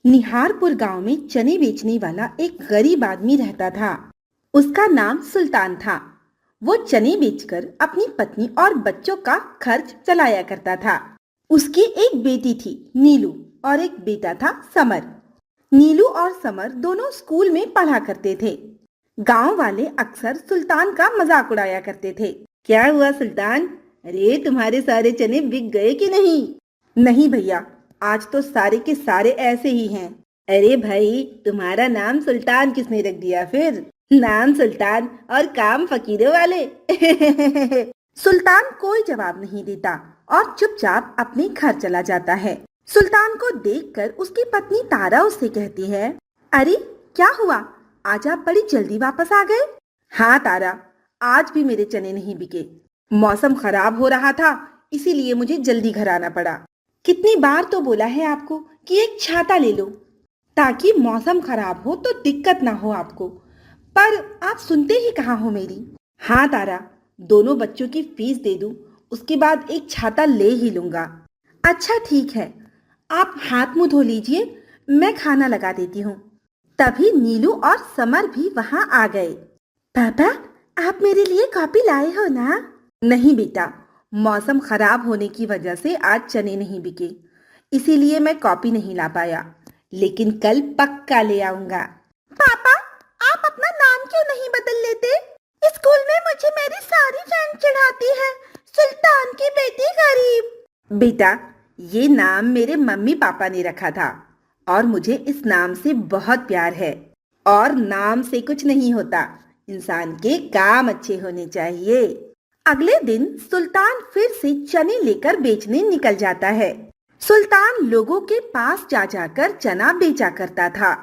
निहारपुर गांव में चने बेचने वाला एक गरीब आदमी रहता था। उसका नाम सुल्तान था। वो चने बेचकर अपनी पत्नी और बच्चों का खर्च चलाया करता था। उसकी एक बेटी थी नीलू और एक बेटा था समर। नीलू और समर दोनों स्कूल में पढ़ा करते थे। गांव वाले अक्सर सुल्तान का मजाक उड़ाया करते थे। क्या हुआ सुल्तान? अरे तुम्हारे सारे चने बिक गए कि नहीं? नहीं भैया, आज तो सारे के सारे ऐसे ही हैं। अरे भाई, तुम्हारा नाम सुल्तान किसने रख दिया फिर? नाम सुल्तान और काम फकीरों वाले। सुल्तान कोई जवाब नहीं देता और चुपचाप अपने घर चला जाता है। सुल्तान को देखकर उसकी पत्नी तारा उससे कहती है, अरे क्या हुआ, आज आप बड़ी जल्दी वापस आ गए? हाँ तारा, आज भी मेरे चने नहीं बिके। मौसम खराब हो रहा था, इसीलिए मुझे जल्दी घर आना पड़ा। कितनी बार तो बोला है आपको कि एक छाता ले लो, ताकि मौसम खराब हो तो दिक्कत ना हो आपको, पर आप सुनते ही कहाँ हो मेरी। हाँ तारा, दोनों बच्चों की फीस दे दूं, उसके बाद एक छाता ले ही लूंगा। अच्छा ठीक है, आप हाथ मुंह धो लीजिए, मैं खाना लगा देती हूँ। तभी नीलू और समर भी वहां आ गए। पापा, आप मेरे लिए कॉपी लाए हो ना? नहीं बेटा, मौसम खराब होने की वजह से आज चने नहीं बिके, इसीलिए मैं कॉपी नहीं ला पाया, लेकिन कल पक्का ले आऊंगा। पापा, आप अपना नाम क्यों नहीं बदल लेते? स्कूल में मुझे मेरी सारी फ्रेंड चिढ़ाती है, सुल्तान की बेटी गरीब। बेटा, ये नाम मेरे मम्मी पापा ने रखा था और मुझे इस नाम से बहुत प्यार है। और नाम से कुछ नहीं होता, इंसान के काम अच्छे होने चाहिए। अगले दिन सुल्तान फिर से चने लेकर बेचने निकल जाता है। सुल्तान लोगों के पास जा जाकर चना बेचा करता था।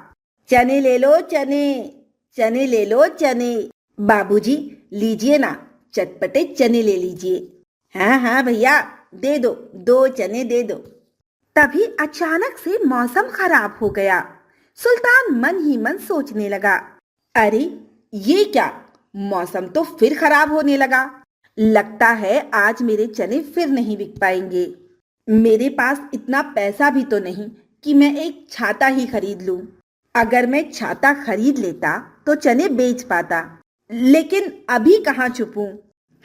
चने ले लो चने, चने ले लो चने। बाबूजी, लीजिए ना, चटपटे चने ले लीजिए। हाँ हाँ भैया, दे दो, 2 चने दे दो। तभी अचानक से मौसम खराब हो गया। सुल्तान मन ही मन सोचने लगा, अरे ये क्या, मौसम तो फिर खराब होने लगा। लगता है आज मेरे चने फिर नहीं बिक पाएंगे। मेरे पास इतना पैसा भी तो नहीं कि मैं एक छाता ही खरीद लूं। अगर मैं छाता खरीद लेता तो चने बेच पाता, लेकिन अभी कहाँ छुपूं?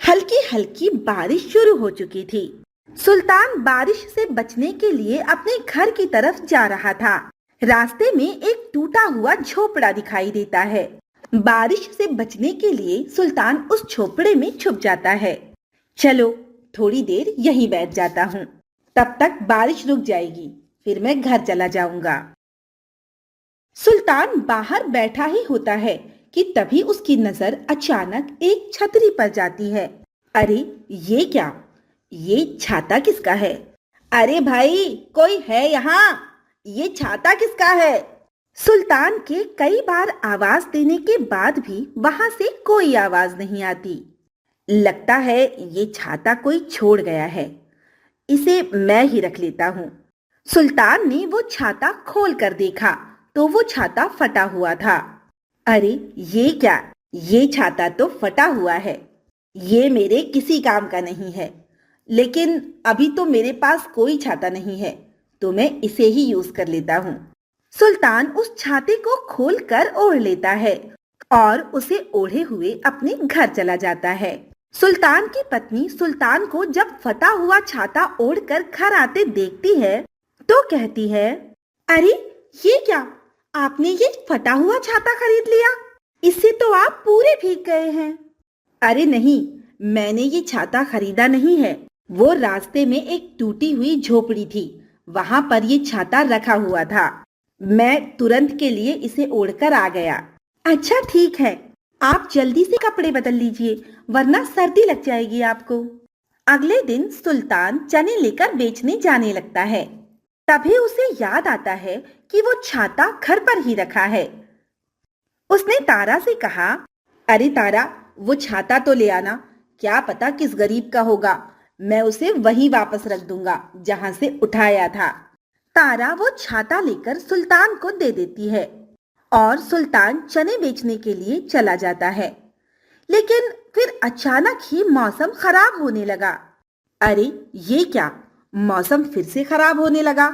हल्की हल्की बारिश शुरू हो चुकी थी। सुल्तान बारिश से बचने के लिए अपने घर की तरफ जा रहा था। रास्ते में एक टूटा हुआ झोपड़ा दिखाई देता है। बारिश से बचने के लिए सुल्तान उस झोपड़े में छुप जाता है। चलो, थोड़ी देर यहीं बैठ जाता हूँ, तब तक बारिश रुक जाएगी, फिर मैं घर चला जाऊंगा। सुल्तान बाहर बैठा ही होता है कि तभी उसकी नजर अचानक एक छतरी पर जाती है। अरे ये क्या, ये छाता किसका है? अरे भाई, कोई है यहाँ? ये छाता किसका है? सुल्तान के कई बार आवाज देने के बाद भी वहां से कोई आवाज नहीं आती। लगता है ये छाता कोई छोड़ गया है, इसे मैं ही रख लेता हूँ। सुल्तान ने वो छाता खोल कर देखा तो वो छाता फटा हुआ था। अरे ये क्या, ये छाता तो फटा हुआ है, ये मेरे किसी काम का नहीं है। लेकिन अभी तो मेरे पास कोई छाता नहीं है, तो मैं इसे ही यूज कर लेता हूँ। सुल्तान उस छाते को खोलकर ओढ़ लेता है और उसे ओढ़े हुए अपने घर चला जाता है। सुल्तान की पत्नी सुल्तान को जब फटा हुआ छाता ओढ़कर घर आते देखती है तो कहती है, अरे ये क्या, आपने ये फटा हुआ छाता खरीद लिया? इससे तो आप पूरे भीग गए हैं। अरे नहीं, मैंने ये छाता खरीदा नहीं है, वो रास्ते में एक टूटी हुई झोपड़ी थी, वहां पर ये छाता रखा हुआ था, मैं तुरंत के लिए इसे ओढ़कर आ गया। अच्छा ठीक है, आप जल्दी से कपड़े बदल लीजिए, वरना सर्दी लग जाएगी आपको। अगले दिन सुल्तान चने लेकर बेचने जाने लगता है। तभी उसे याद आता है कि वो छाता घर पर ही रखा है। उसने तारा से कहा, अरे तारा, वो छाता तो ले आना, क्या पता किस गरीब का होगा, मैं उसे वहीं वापस रख दूंगा जहां से उठाया था। तारा वो छाता लेकर सुल्तान को दे देती है और सुल्तान चने बेचने के लिए चला जाता है। लेकिन फिर अचानक ही मौसम खराब होने लगा। अरे ये क्या, मौसम फिर से खराब होने लगा।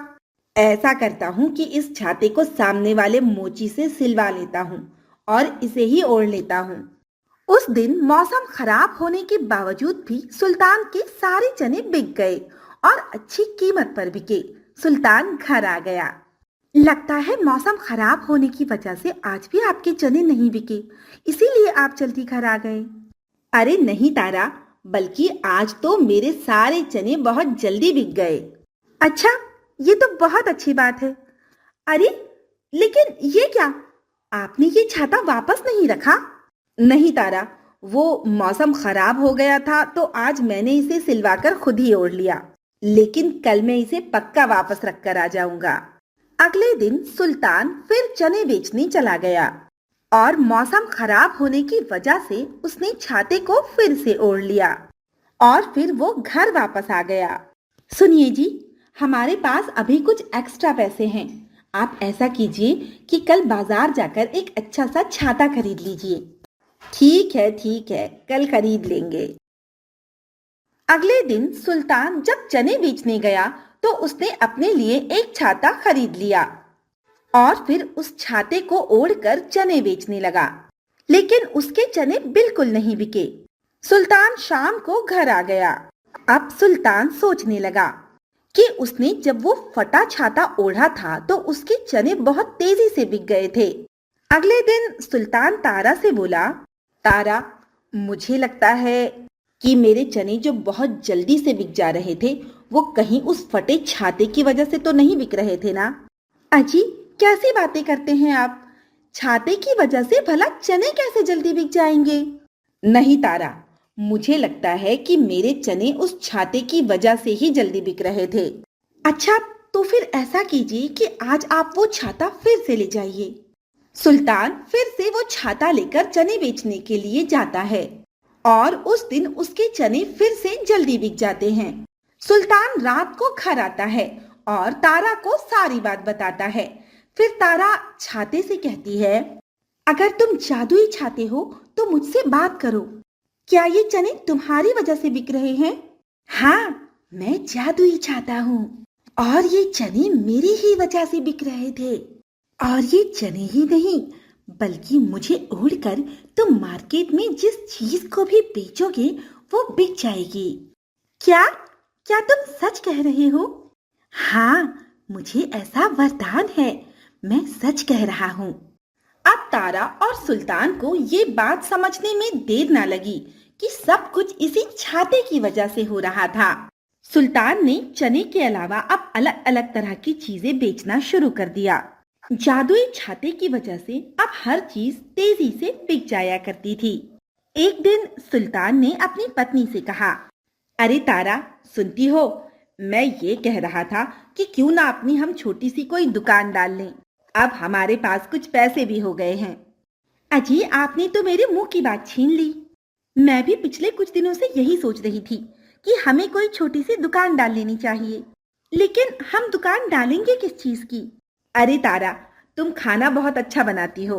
ऐसा करता हूँ कि इस छाते को सामने वाले मोची से सिलवा लेता हूँ और इसे ही ओढ़ लेता हूँ। उस दिन मौसम खराब होने के बावजूद भी सुल्तान के सारे चने बिक गए और अच्छी कीमत पर बिके। सुल्तान घर आ गया। लगता है मौसम खराब होने की वजह से आज भी आपके चने नहीं बिके, इसीलिए आप जल्दी घर आ गए। अरे नहीं तारा, बल्कि आज तो मेरे सारे चने बहुत जल्दी बिक गए। अच्छा, ये तो बहुत अच्छी बात है। अरे लेकिन ये क्या, आपने ये छाता वापस नहीं रखा? नहीं तारा, वो मौसम खराब हो गया था तो आज मैंने इसे सिलवाकर खुद ही ओढ़ लिया, लेकिन कल मैं इसे पक्का वापस रख कर आ जाऊंगा। अगले दिन सुल्तान फिर चने बेचने चला गया और मौसम खराब होने की वजह से उसने छाते को फिर से ओढ़ लिया और फिर वो घर वापस आ गया। सुनिए जी, हमारे पास अभी कुछ एक्स्ट्रा पैसे हैं। आप ऐसा कीजिए कि कल बाजार जाकर एक अच्छा सा छाता खरीद लीजिए। ठीक है, कल खरीद लेंगे। अगले दिन सुल्तान जब चने बेचने गया तो उसने अपने लिए एक छाता खरीद लिया और फिर उस छाते को ओढ़कर चने बेचने लगा, लेकिन उसके चने बिल्कुल नहीं बिके। सुल्तान शाम को घर आ गया। अब सुल्तान सोचने लगा कि उसने जब वो फटा छाता ओढ़ा था तो उसके चने बहुत तेजी से बिक गए थे। अगले दिन सुल्तान तारा से बोला, तारा, मुझे लगता है कि मेरे चने जो बहुत जल्दी से बिक जा रहे थे वो कहीं उस फटे छाते की वजह से तो नहीं बिक रहे थे ना? अजी, कैसी बातें करते हैं आप? छाते की वजह से भला चने कैसे जल्दी बिक जाएंगे? नहीं तारा, मुझे लगता है कि मेरे चने उस छाते की वजह से ही जल्दी बिक रहे थे। अच्छा, तो फिर ऐसा कीजिए कि आज आप वो छाता फिर से ले जाइए। सुल्तान फिर से वो छाता लेकर चने बेचने के लिए जाता है और उस दिन उसके चने फिर से जल्दी बिक जाते हैं। सुल्तान रात को घर आता है और तारा को सारी बात बताता है। फिर तारा छाते से कहती है, अगर तुम जादुई छाते हो तो मुझसे बात करो। क्या ये चने तुम्हारी वजह से बिक रहे हैं? हाँ, मैं जादुई छाता हूँ और ये चने मेरी ही वजह से बिक रहे थे। और ये चने ही नहीं, बल्कि मुझे ओढ़कर तुम मार्केट में जिस चीज को भी बेचोगे वो बिक जाएगी। क्या क्या तुम सच कह रहे हो? हाँ, मुझे ऐसा वरदान है, मैं सच कह रहा हूँ। अब तारा और सुल्तान को ये बात समझने में देर ना लगी कि सब कुछ इसी छाते की वजह से हो रहा था। सुल्तान ने चने के अलावा अब अलग अलग तरह की चीजें बेचना शुरू कर दिया। जादुई छाते की वजह से अब हर चीज तेजी से बिक जाया करती थी। एक दिन सुल्तान ने अपनी पत्नी से कहा, अरे तारा, सुनती हो, मैं ये कह रहा था कि क्यों ना अपनी हम छोटी सी कोई दुकान डाल लें। अब हमारे पास कुछ पैसे भी हो गए हैं। अजी, आपने तो मेरे मुंह की बात छीन ली। मैं भी पिछले कुछ दिनों से यही सोच रही थी कि हमें कोई छोटी सी दुकान डाल लेनी चाहिए, लेकिन हम दुकान डालेंगे किस चीज की? अरे तारा, तुम खाना बहुत अच्छा बनाती हो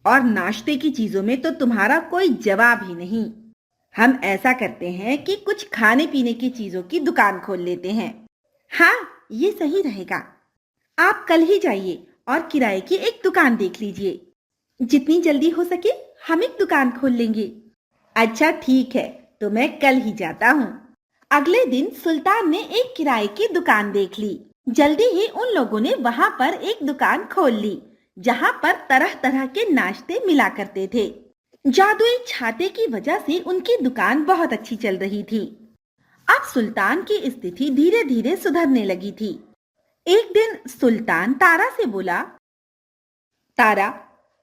और नाश्ते की चीजों में तो तुम्हारा कोई जवाब ही नहीं। हम ऐसा करते हैं कि कुछ खाने पीने की चीजों की दुकान खोल लेते हैं। हाँ, ये सही रहेगा। आप कल ही जाइए और किराए की एक दुकान देख लीजिए। जितनी जल्दी हो सके हम एक दुकान खोल लेंगे। अच्छा ठीक है, तो मैं कल ही जाता हूँ। अगले दिन सुल्तान ने एक किराए की दुकान देख ली। जल्दी ही उन लोगों ने वहां पर एक दुकान खोल ली, जहां पर तरह तरह के नाश्ते मिला करते थे। जादुई छाते की वजह से उनकी दुकान बहुत अच्छी चल रही थी। अब सुल्तान की स्थिति धीरे धीरे सुधरने लगी थी। एक दिन सुल्तान तारा से बोला, तारा,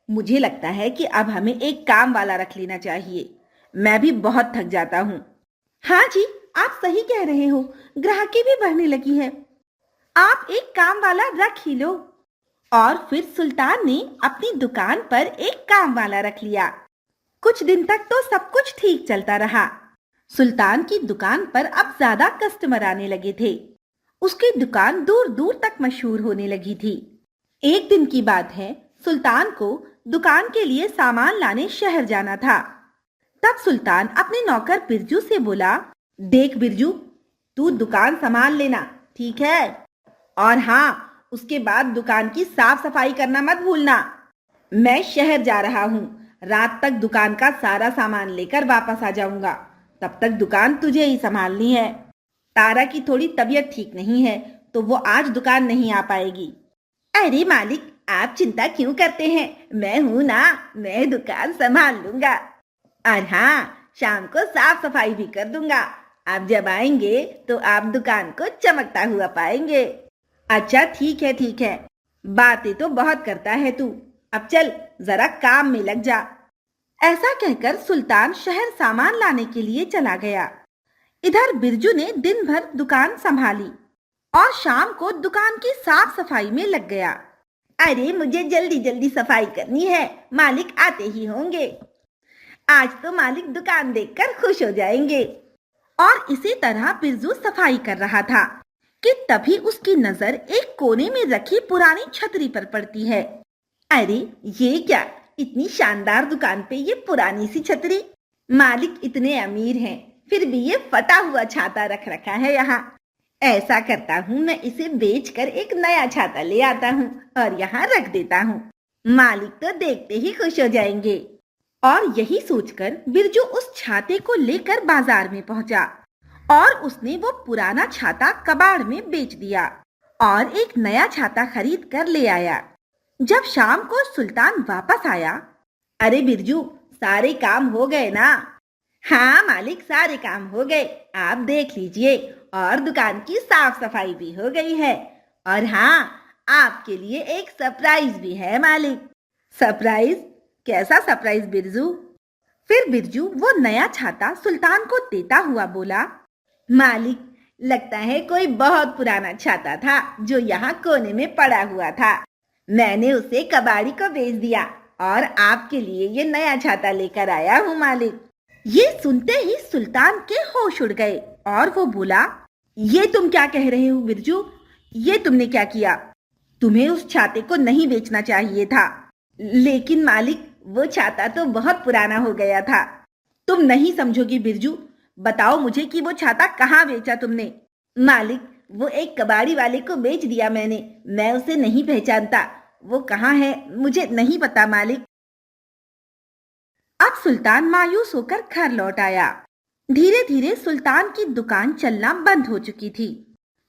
मुझे लगता है कि अब हमें एक काम वाला रख लेना चाहिए। मैं भी बहुत थक जाता हूँ। हाँ जी, आप सही कह रहे हो, ग्राहकी भी बढ़ने लगी है। आप एक काम वाला रख ही लो। और फिर सुल्तान ने अपनी दुकान पर एक काम वाला रख लिया। कुछ दिन तक तो सब कुछ ठीक चलता रहा। सुल्तान की दुकान पर अब ज्यादा कस्टमर आने लगे थे। उसकी दुकान दूर दूर तक मशहूर होने लगी थी। एक दिन की बात है, सुल्तान को दुकान के लिए सामान लाने शहर जाना था। तब सुल्तान अपने नौकर बिरजू से बोला, देख बिरजू, तू दुकान संभाल लेना, ठीक है? और हाँ, उसके बाद दुकान की साफ सफाई करना मत भूलना। मैं शहर जा रहा हूँ, रात तक दुकान का सारा सामान लेकर वापस आ जाऊंगा। तब तक दुकान तुझे ही संभालनी है। तारा की थोड़ी तबीयत ठीक नहीं है, तो वो आज दुकान नहीं आ पाएगी। अरे मालिक, आप चिंता क्यों करते हैं? मैं हूं ना, मैं दुकान संभाल लूंगा। और हाँ, शाम को साफ सफाई भी कर दूंगा। आप जब आएंगे तो आप दुकान को चमकता हुआ पाएंगे। अच्छा ठीक है ठीक है, बातें तो बहुत करता है तू। अब चल जरा काम में लग जा। ऐसा कहकर सुल्तान शहर सामान लाने के लिए चला गया। इधर बिरजू ने दिन भर दुकान संभाली और शाम को दुकान की साफ सफाई में लग गया। अरे मुझे जल्दी जल्दी सफाई करनी है, मालिक आते ही होंगे। आज तो मालिक दुकान देखकर खुश हो जाएंगे। और इसी तरह बिरजू सफाई कर रहा था कि तभी उसकी नजर एक कोने में रखी पुरानी छतरी पर पड़ती है। अरे ये क्या, इतनी शानदार दुकान पे ये पुरानी सी छतरी। मालिक इतने अमीर हैं, फिर भी ये फटा हुआ छाता रख रखा है यहाँ। ऐसा करता हूँ, मैं इसे बेचकर एक नया छाता ले आता हूँ और यहाँ रख देता हूँ। मालिक तो देखते ही खुश हो जाएंगे। और यही सोचकर बिरजू उस छाते को लेकर बाजार में पहुंचा और उसने वो पुराना छाता कबाड़ में बेच दिया और एक नया छाता खरीद कर ले आया। जब शाम को सुल्तान वापस आया, अरे बिरजू, सारे काम हो गए ना? हाँ मालिक, सारे काम हो गए, आप देख लीजिए। और दुकान की साफ सफाई भी हो गई है। और हाँ, आपके लिए एक सरप्राइज भी है मालिक। सरप्राइज? कैसा सरप्राइज बिरजू? फिर बिरजू वो नया छाता सुल्तान को देता हुआ बोला, मालिक लगता है कोई बहुत पुराना छाता था जो यहाँ कोने में पड़ा हुआ था। मैंने उसे कबाड़ी को बेच दिया और आपके लिए ये नया छाता लेकर आया हूँ मालिक। ये सुनते ही सुल्तान के होश उड़ गए और वो बोला, ये तुम क्या कह रहे हो बिरजू? ये तुमने क्या किया? तुम्हें उस छाते को नहीं बेचना चाहिए था। लेकिन मालिक, वो छाता तो बहुत पुराना हो गया था। तुम नहीं समझोगी बिरजू, बताओ मुझे कि वो छाता कहाँ बेचा तुमने? मालिक, वो एक कबाड़ी वाले को बेच दिया मैंने। मैं उसे नहीं पहचानता, वो कहाँ है मुझे नहीं पता मालिक। अब सुल्तान मायूस होकर घर लौट आया। धीरे धीरे सुल्तान की दुकान चलना बंद हो चुकी थी।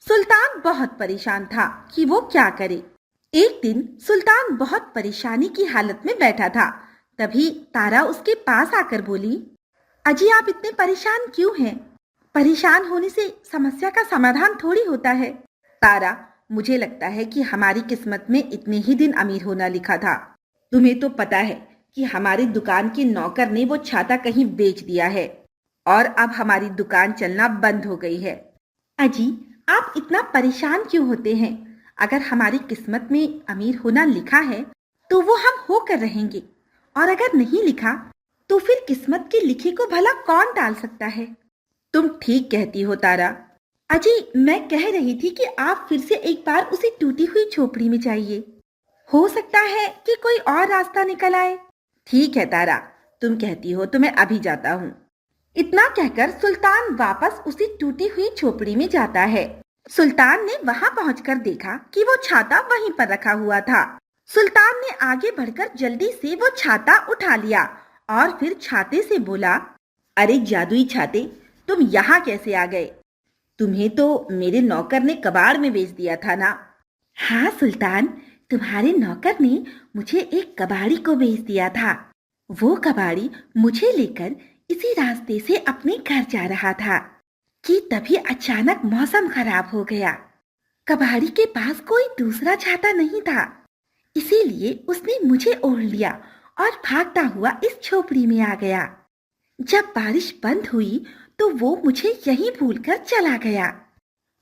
सुल्तान बहुत परेशान था कि वो क्या करे। एक दिन सुल्तान बहुत परेशानी की हालत में बैठा था। तभी तारा उसके पास आकर बोली, अजी आप इतने परेशान क्यों हैं? परेशान होने से समस्या का समाधान थोड़ी होता है। तारा, मुझे लगता है कि हमारी किस्मत में इतने ही दिन अमीर होना लिखा था। तुम्हें तो पता है कि हमारी दुकान के नौकर ने वो छाता कहीं बेच दिया है और अब हमारी दुकान चलना बंद हो गई है। अजी आप इतना परेशान क्यों होते हैं? अगर हमारी किस्मत में अमीर होना लिखा है तो वो हम होकर रहेंगे, और अगर नहीं लिखा तो फिर किस्मत के लिखे को भला कौन टाल सकता है? तुम ठीक कहती हो तारा। अजी मैं कह रही थी कि आप फिर से एक बार उसी टूटी हुई झोपड़ी में जाइए। हो सकता है कि कोई और रास्ता निकल आए। ठीक है तारा, तुम कहती हो तो मैं अभी जाता हूँ। इतना कहकर सुल्तान वापस उसी टूटी हुई झोपड़ी में जाता है। सुल्तान ने वहां पहुंचकर देखा कि वो छाता वहीं पर रखा हुआ था। सुल्तान ने आगे बढ़कर जल्दी से वो छाता उठा लिया और फिर छाते से बोला, अरे जादुई छाते, तुम यहाँ कैसे आ गए? तुम्हें तो मेरे नौकर ने कबाड़ में बेच दिया था ना? हाँ सुल्तान, तुम्हारे नौकर ने मुझे एक कबाड़ी को बेच दिया था। वो कबाड़ी मुझे लेकर इसी रास्ते से अपने घर जा रहा था कि तभी अचानक मौसम खराब हो गया। कबाड़ी के पास कोई दूसरा छाता नहीं था, इसीलिए उसने मुझे ओढ़ लिया और भागता हुआ इस झोपड़ी में आ गया। जब बारिश बंद हुई तो वो मुझे यहीं भूलकर चला गया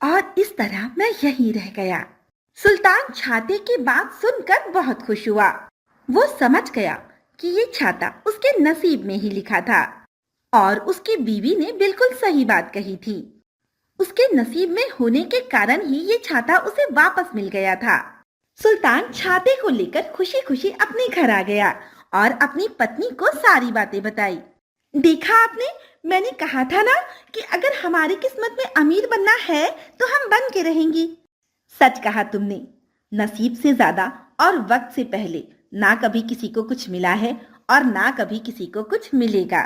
और इस तरह मैं यहीं रह गया। सुल्तान छाते की बात सुनकर बहुत खुश हुआ। वो समझ गया कि ये छाता उसके नसीब में ही लिखा था और उसकी बीवी ने बिल्कुल सही बात कही थी। उसके नसीब में होने के कारण ही ये छाता उसे वापस मिल गया था। सुल्तान छाते को लेकर खुशी खुशी अपने घर आ गया और अपनी पत्नी को सारी बातें बताई। देखा आपने, मैंने कहा था ना कि अगर हमारी किस्मत में अमीर बनना है तो हम बन के रहेंगी। सच कहा तुमने, नसीब से ज्यादा और वक्त से पहले ना कभी किसी को कुछ मिला है और ना कभी किसी को कुछ मिलेगा।